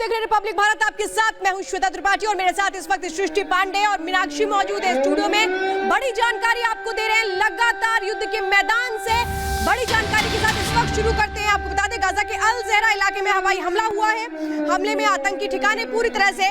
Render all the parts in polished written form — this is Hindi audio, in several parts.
देख रहे हैं रिपब्लिक भारत, आपके साथ मैं हूं श्वेता त्रिपाठी और मेरे साथ इस वक्त सृष्टि पांडे और मीनाक्षी मौजूद है स्टूडियो में। बड़ी जानकारी आपको दे रहे हैं लगातार युद्ध के मैदान से। बड़ी जानकारी के साथ इस वक्त शुरू करते हैं। आपको बता दें गाजा के अल ज़हरा इलाके में हवाई हमला हुआ है। हमले में आतंकी ठिकाने पूरी तरह से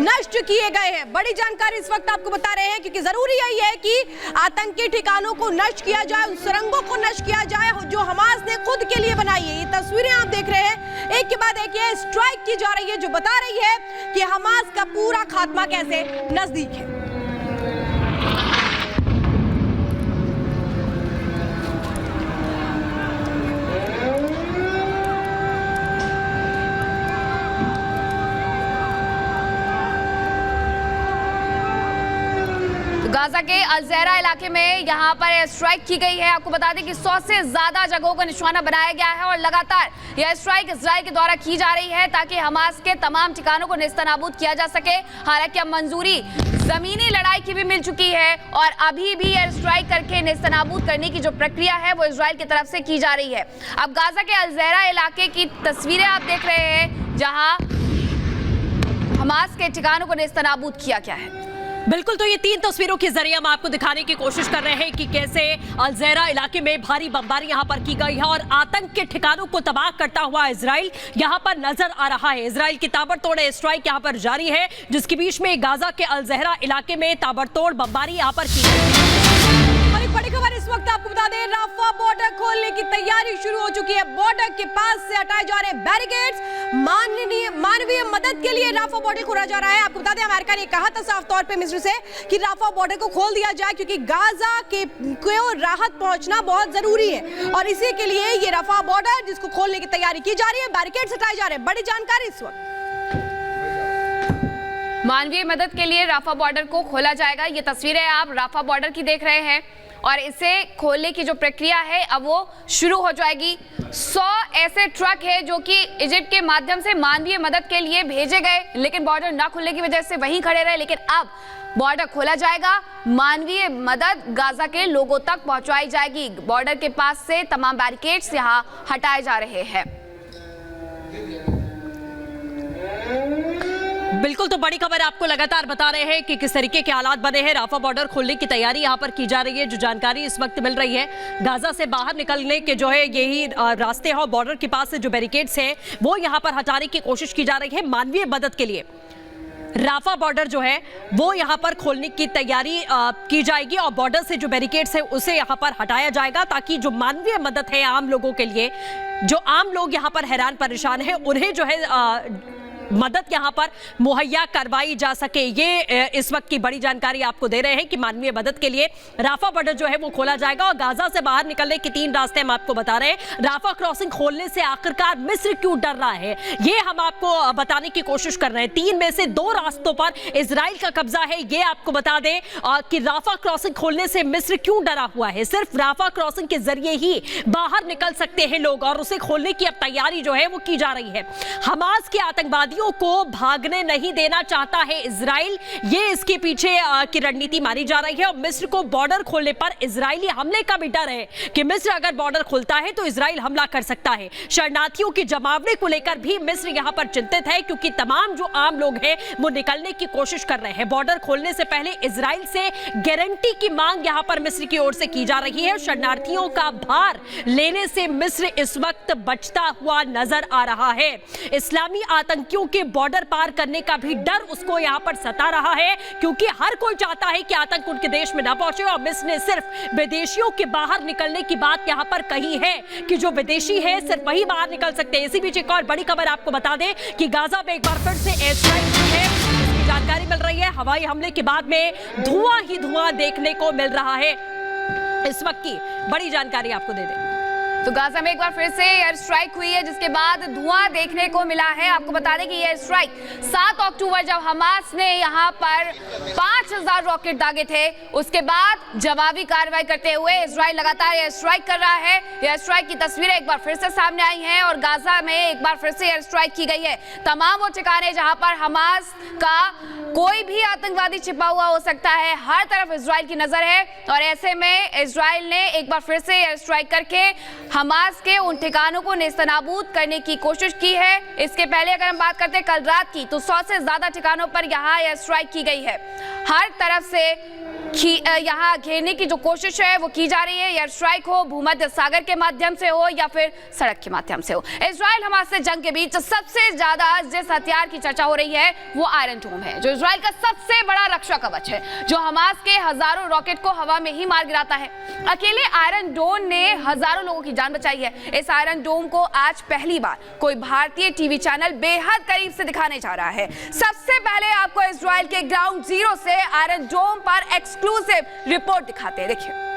नष्ट किए गए हैं। बड़ी जानकारी इस वक्त आपको बता रहे हैं क्योंकि जरूरी यही है कि आतंकी ठिकानों को नष्ट किया जाए, उन सुरंगों को नष्ट किया जाए जो हमास ने खुद के लिए बनाई है। ये तस्वीरें आप देख रहे हैं, एक के बाद एक ये स्ट्राइक की जा रही है जो बता रही है कि हमास का पूरा खात्मा कैसे नजदीक है। गाजा के अल ज़हरा इलाके में यहां पर स्ट्राइक की गई है। आपको बता दें कि 100 से ज्यादा जगहों का निशाना बनाया गया है और लगातार यह स्ट्राइक इजराइल के द्वारा की जा रही है ताकि हमास के तमाम ठिकानों को नेस्तनाबूद किया जा सके। हालांकि अब मंजूरी जमीनी लड़ाई की भी मिल चुकी है और अभी भी एयर स्ट्राइक करके नेस्तनाबूद करने की जो प्रक्रिया है वो इजराइल की तरफ से की जा रही है। अब गाजा के अल ज़हरा इलाके की तस्वीरें आप देख रहे हैं जहां हमास के ठिकानों को नेस्तनाबूद किया गया है। बिल्कुल, तो ये 3 तस्वीरों के जरिए हम आपको दिखाने की कोशिश कर रहे हैं कि कैसे अल ज़हरा इलाके में भारी बमबारी यहां पर की गई है और आतंक के ठिकानों को तबाह करता हुआ इजराइल यहां पर नजर आ रहा है। इजराइल की ताबड़तोड़ स्ट्राइक यहां पर जारी है जिसके बीच में गाजा के अल ज़हरा इलाके में ताबड़तोड़ बमबारी यहां पर की गई। बड़ी खबर इस वक्त आपको बता दें, राफा बॉर्डर खोलने की तैयारी शुरू हो चुकी है। बॉर्डर के पास से हटाए जा रहे बैरिकेड्स, मानवीय मदद के लिए राफा बॉर्डर खोला जा रहा है। आपको बता दें अमेरिका ने कहा था साफ तौर पे मिस्र से कि राफा बॉर्डर को खोल दिया जाए क्योंकि गाजा को राहत पहुंचना बहुत जरूरी है और इसी के लिए ये राफा बॉर्डर जिसको खोलने की तैयारी की जा रही है, बैरिकेड्स हटाए जा रहे हैं। बड़ी जानकारी इस वक्त मानवीय मदद के लिए राफा बॉर्डर को खोला जाएगा। ये तस्वीरें आप राफा बॉर्डर की देख रहे हैं और इसे खोलने की जो प्रक्रिया है अब वो शुरू हो जाएगी। 100 ऐसे ट्रक है जो कि इजिप्ट के माध्यम से मानवीय मदद के लिए भेजे गए, लेकिन बॉर्डर ना खुलने की वजह से वहीं खड़े रहे। लेकिन अब बॉर्डर खोला जाएगा, मानवीय मदद गाजा के लोगों तक पहुंचाई जाएगी। बॉर्डर के पास से तमाम बैरिकेड्स यहां हटाए जा रहे हैं। बिल्कुल, तो बड़ी खबर आपको लगातार बता रहे हैं कि किस तरीके के हालात बने हैं। राफा बॉर्डर खोलने की तैयारी यहां पर की जा रही है। जो जानकारी इस वक्त मिल रही है, गाजा से बाहर निकलने के जो है यही रास्ते हैं और बॉर्डर के पास से जो बैरिकेड्स हैं वो यहां पर हटाने की कोशिश की जा रही है। मानवीय मदद के लिए राफा बॉर्डर जो है वो यहां पर खोलने की तैयारी की जाएगी और बॉर्डर से जो बैरिकेड्स है उसे यहां पर हटाया जाएगा ताकि जो मानवीय मदद है आम लोगों के लिए, जो आम लोग यहां पर हैरान परेशान है, उन्हें जो है मदद यहां पर मुहैया करवाई जा सके। ये इस वक्त की बड़ी जानकारी आपको दे रहे हैं कि मानवीय मदद के लिए राफा बॉर्डर जो है वो खोला जाएगा और गाजा से बाहर निकलने के 3 रास्ते हम आपको बता रहे हैं। राफा क्रॉसिंग खोलने से आखिरकार मिस्र क्यों डर रहा है, ये हम आपको बताने की कोशिश कर रहे हैं। 3 में से 2 रास्तों पर इजराइल का कब्जा है, ये आपको बता दें कि राफा क्रॉसिंग खोलने से मिस्र क्यों डरा हुआ है। सिर्फ राफा क्रॉसिंग के जरिए ही बाहर निकल सकते हैं लोग और उसे खोलने की अब तैयारी जो है वो की जा रही है। हमास के आतंकवादी को भागने नहीं देना चाहता है इजराइल, ये इसके पीछे की रणनीति मारी जा रही है और मिस्र को बॉर्डर खोलने पर इजरायली हमले का भी डर है कि मिस्र अगर बॉर्डर खुलता है तो इजराइल हमला कर सकता है। शरणार्थियों के जमावड़े को लेकर भी मिस्र यहां पर चिंतित है क्योंकि तमाम जो आम लोग हैं वो निकलने की कोशिश कर रहे हैं। बॉर्डर खोलने से पहले इजराइल से गारंटी की मांग यहां पर मिस्र की ओर से की जा रही है। शरणार्थियों का भार लेने से मिस्र इस वक्त बचता हुआ नजर आ रहा है। इस्लामी आतंकियों के बॉर्डर पार करने का भी डर उसको यहां पर सता रहा है क्योंकि हर कोई चाहता है कि आतंक उनके देश में ना पहुंचे और मिस्र ने सिर्फ विदेशियों के बाहर निकलने की बात यहां पर कही है कि जो विदेशी है सिर्फ वही बाहर निकल सकते हैं। इसी बीच एक और बड़ी खबर आपको बता दें कि गाजा में एक बार फिर से एयर स्ट्राइक हुई है, इसकी जानकारी मिल रही है। हवाई हमले के बाद में धुआं ही धुआं देखने को मिल रहा है। इस वक्त की बड़ी जानकारी आपको दे दें तो गाजा में एक बार फिर से एयर स्ट्राइक हुई है जिसके बाद धुआं देखने को मिला है। आपको बता दें कि एयर स्ट्राइक 7 अक्टूबर जब हमास ने यहां पर 5000 रॉकेट दागे थे, उसके बाद जवाबी कार्रवाई करते हुए इजराइल लगातार एयर स्ट्राइक कर रहा है। एयर स्ट्राइक की तस्वीरें एक बार फिर से सामने आई हैं और गाजा में एक बार फिर से एयर स्ट्राइक की गई है। तमाम वो ठिकाने जहां पर हमास का कोई भी आतंकवादी छिपा हुआ हो सकता है, हर तरफ इजराइल की नजर है और ऐसे में इजराइल ने एक बार फिर से एयर स्ट्राइक करके हमास के उन ठिकानों को नेस्तनाबूद करने की कोशिश की है। इसके पहले अगर हम बात करते हैं कल रात की, तो 100 से ज्यादा ठिकानों पर यहाँ एयर स्ट्राइक की गई है। हर तरफ से यहाँ घेरने की जो कोशिश है वो की जा रही है। एयर स्ट्राइक हो भूमध्य सागर के माध्यम से हो या फिर सड़क के माध्यम से हो। इजराइल हमास से जंग के बीच सबसे ज्यादा जिस हथियार की चर्चा हो रही है वो आयरन डोम है, जो इजराइल का सबसे बड़ा रक्षा कवच है, जो हमास के हजारों रॉकेट को हवा में ही मार गिराता है। अकेले आयरन डोम ने हजारों लोगों की जान बचाई है। इस आयरन डोम को आज पहली बार कोई भारतीय टीवी चैनल बेहद करीब से दिखाने जा रहा है। सबसे पहले आपको इजराइल के ग्राउंड जीरो से आयरन डोम पर एक्सक्लूसिव रिपोर्ट दिखाते हैं, देखिए।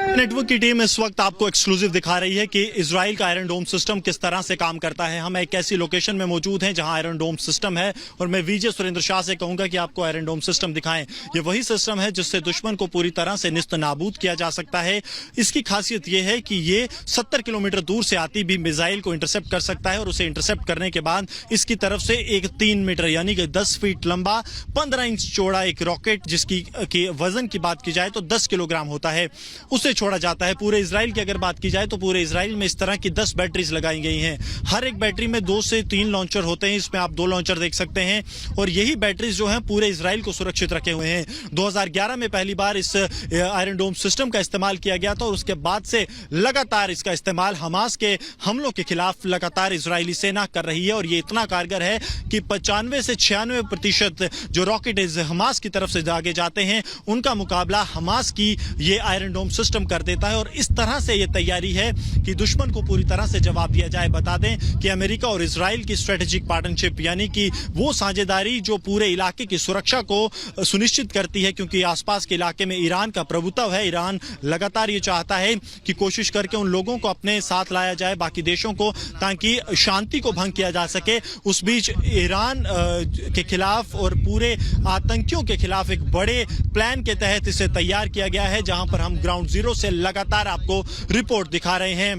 नेटवर्क की टीम इस वक्त आपको एक्सक्लूसिव दिखा रही है कि इजराइल का आयरन डोम सिस्टम किस तरह से काम करता है। हम एक ऐसी लोकेशन में मौजूद हैं जहां आयरन डोम सिस्टम है और मैं विजय सुरेंद्र शाह से कहूंगा कि आपको आयरन डोम सिस्टम दिखाएं। ये वही सिस्टम है जिससे दुश्मन को पूरी तरह से निस्तनाबूद किया जा सकता है। इसकी खासियत यह है कि ये 70 किलोमीटर दूर से आती भी मिसाइल को इंटरसेप्ट कर सकता है और उसे इंटरसेप्ट करने के बाद इसकी तरफ से एक 3 मीटर यानी कि 10 फीट लंबा 15 इंच चौड़ा एक रॉकेट, जिसकी वजन की बात की जाए तो 10 किलोग्राम होता है, उसे छोड़ा जाता है। पूरे इजराइल की अगर बात की जाए तो पूरे इजराइल में इस तरह की 10 बैटरीज लगाई गई हैं। हर एक बैटरी में 2 से 3 लॉन्चर होते हैं। इसमें आप 2 लॉन्चर देख सकते हैं और यही बैटरीज जो हैं पूरे इजराइल को सुरक्षित रखे हुए हैं। 2011 में पहली बार इस आयरन डोम सिस्टम का इस्तेमाल किया गया था और उसके बाद से लगातार इसका इस्तेमाल हमास के हमलों के खिलाफ लगातार इजरायली सेना कर रही है और ये इतना कारगर है कि 95 से 96% जो रॉकेट हमास की तरफ से आगे जाते हैं उनका मुकाबला हमास की ये आयरन डोम सिस्टम कर देता है। और इस तरह से ये तैयारी है कि दुश्मन को पूरी तरह से जवाब दिया जाए। बता दें कि अमेरिका और इजराइल की स्ट्रेटेजिक पार्टनरशिप यानी कि वो साझेदारी जो पूरे इलाके की सुरक्षा को सुनिश्चित करती है, क्योंकि आसपास के इलाके में ईरान का प्रभुत्व है। ईरान लगातार ये चाहता है कि कोशिश करके उन लोगों को अपने साथ लाया जाए, बाकी देशों को, ताकि शांति को भंग किया जा सके। उस बीच ईरान के खिलाफ और पूरे आतंकियों के खिलाफ एक बड़े प्लान के तहत इसे तैयार किया गया है, जहां पर हम ग्राउंड जीरो से लगातार आपको रिपोर्ट दिखा रहे हैं।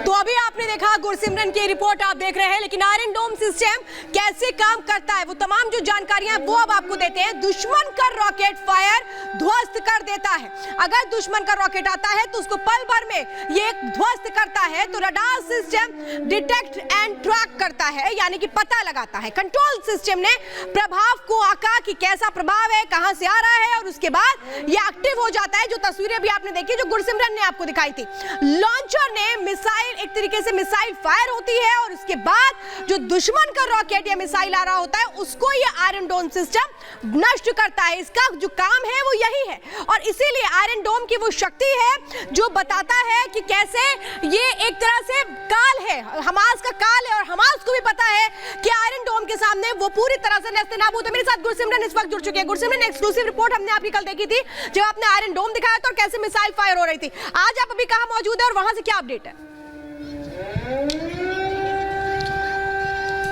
तो अभी आपने देखा गुरसिमरन की रिपोर्ट आप देख रहे हैं, लेकिन आयरन डोम सिस्टम कैसे काम करता है वो तमाम जो जानकारियां वो अब आपको देते हैं। दुश्मन का रॉकेट फायर ध्वस्त कर देता है। अगर दुश्मन का रॉकेट आता है तो उसको पल भर में ये ध्वस्त करता है। तो radar system detect and track करता है, यानी कि पता लगाता है। कंट्रोल सिस्टम ने प्रभाव को आंका कि कैसा प्रभाव है, कहां से आ रहा है, और उसके बाद ये एक्टिव हो जाता है। जो तस्वीरें भी आपने देखी जो गुरसिमरन ने आपको दिखाई थी, लॉन्चर ने मिसाइल, एक तरीके से मिसाइल फायर होती है और उसके बाद जो दुश्मन का रॉकेट या मिसाइल आ रहा होता है उसको ये आयरन डोम सिस्टम नष्ट करता है। इसका जो काम है वो यही है और इसीलिए आयरन डोम की वो शक्ति है जो बताता है कि कैसे ये एक तरह से काल है, हमास का काल है, और हमास को भी पता है कि आयरन डोम के सामने वो पूरी तरह से नेस्तनाबूद है। मेरे साथ गुरसिमरन इस वक्त जुड़ चुके हैं। गुरसिमरन, एक्सक्लूसिव रिपोर्ट हमने आपकी कल देखी थी जब आपने आयरन डोम दिखाया था और कैसे मिसाइल फायर हो रही थी। आज आप अभी कहां मौजूद है और वहां से क्या अपडेट है?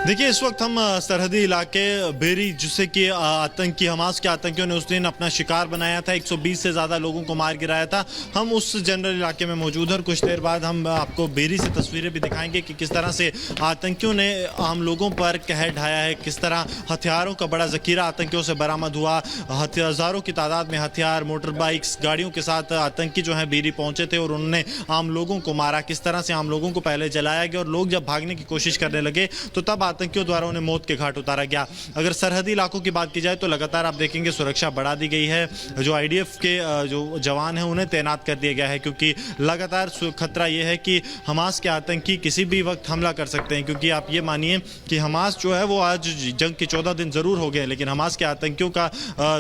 देखिए, इस वक्त हम सरहदी इलाके बेरी, जिससे कि आतंकी हमास के आतंकियों ने उस दिन अपना शिकार बनाया था, 120 से ज़्यादा लोगों को मार गिराया था, हम उस जनरल इलाके में मौजूद हैं। और कुछ देर बाद हम आपको बेरी से तस्वीरें भी दिखाएंगे कि किस तरह से आतंकियों ने आम लोगों पर कहर ढाया है, किस तरह हथियारों का बड़ा जखीरा आतंकियों से बरामद हुआ। हजारों की तादाद में हथियार, मोटर बाइक्स, गाड़ियों के साथ आतंकी जो है बेरी पहुंचे थे और उन्होंने आम लोगों को मारा। किस तरह से आम लोगों को पहले जलाया गया और लोग जब भागने की कोशिश करने लगे तो तब आतंकियों द्वारा उन्हें मौत के घाट उतारा गया। अगर सरहदी इलाकों की बात की जाए तो लगातार आप देखेंगे सुरक्षा बढ़ा दी गई है। जो आईडीएफ के जो जवान हैं उन्हें तैनात कर दिया गया है, क्योंकि लगातार खतरा यह है कि हमास के आतंकी किसी भी वक्त हमला कर सकते हैं। क्योंकि आप ये मानिए कि हमास जो है वो आज जंग के 14 दिन जरूर हो गए, लेकिन हमास के आतंकियों का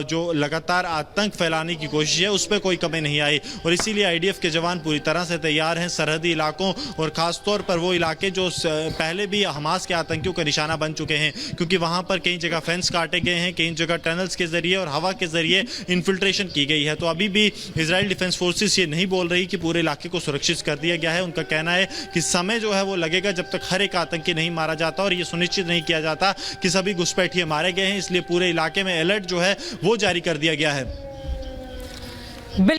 जो लगातार आतंक फैलाने की कोशिश है उस पर कोई कमी नहीं आई और इसीलिए आईडीएफ के जवान पूरी तरह से तैयार हैं सरहदी इलाकों और खासतौर पर वो इलाके जो पहले भी हमास के आतंकियों का निशाना बन चुके हैं, क्योंकि वहां पर कई जगह फेंस काटे गए हैं, कई जगह टनल्स के जरिए और हवा के जरिए इन्फिल्ट्रेशन की गई है। तो अभी भी इजराइल डिफेंस फोर्सेस ये नहीं बोल रही कि पूरे इलाके को सुरक्षित कर दिया गया है। उनका कहना है कि समय जो है वो लगेगा जब तक हर एक आतंकी नहीं मारा जाता और ये सुनिश्चित नहीं किया जाता कि सभी घुसपैठिए मारे गए हैं, इसलिए पूरे इलाके में अलर्ट जो है वो जारी कर दिया गया है।